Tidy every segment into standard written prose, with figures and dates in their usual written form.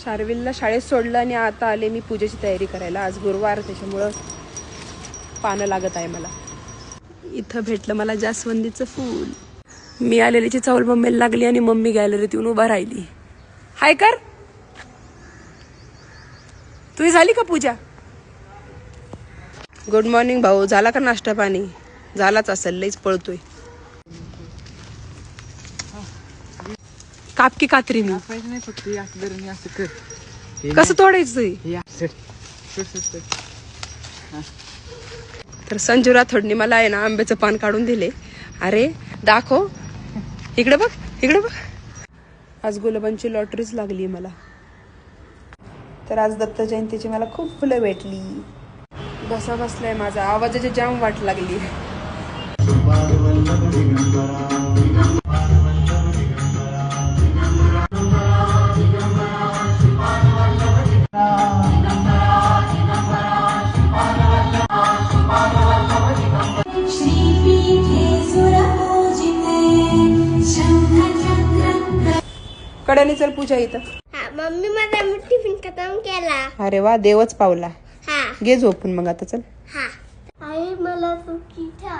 शार्विलला शाळेत सोडलं आणि आता आले मी पूजेची तयारी करायला. आज गुरुवार त्याच्यामुळं पानं लागत आहे मला. इथं भेटलं मला जास्वंदीचं फूल. मी आलेलीची चौल मम्मीला लागली आणि मम्मी गॅलरीत येऊन उभा राहिली. हाय कर, तुझी झाली का पूजा? गुड मॉर्निंग भाऊ. झाला का नाश्ता पाणी? झालाच असेल, लईच पळतोय. कापकी कात्री मी नाही फक्त असं कर. कसं तोडायचं? तर संजू राठोडनी मला आहे ना आंब्याचं पान काढून दिले. अरे दाखव, इकडे बघ, इकडे बघ. आज गुलाबांची लॉटरीच लागली मला. तर आज दत्त जयंतीची मला खूप फुलं भेटली. घसा बसलाय माझा, आवाजाची जाम वाट लागली. कड्याने चल पूजा इथं. मम्मी माझा टिफिन खतम केला. अरे वा, देवच पावला. हा घे झोपून मग आता. चल. हा आई मला सुकी ठा.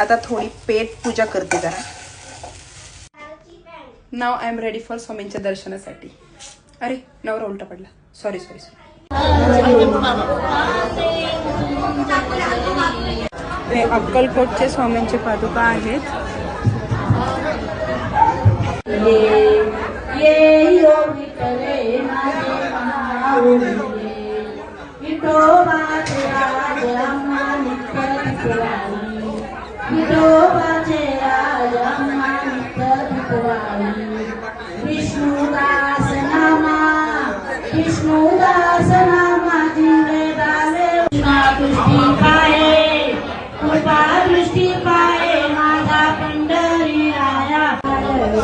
आता थोडी पेट पूजा करते जरा. नाव आय एम रेडी फॉर स्वामींच्या दर्शनासाठी. अरे नवरा उलटा पडला. Sorry sorry sorry. हे अक्कलकोटचे स्वामींचे पादुका आहेत.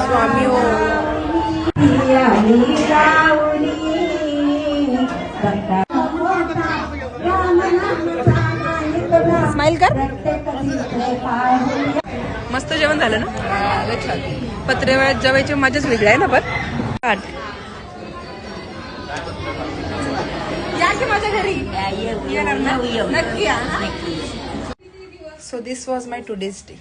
स्वामी हो. स्माइल कर. मस्त जेवण झालं ना. पत्रे वेळात जेवायची मजाच वेगळी आहे ना. पण या की माझ्या घरी नक्की. So this was my today's day.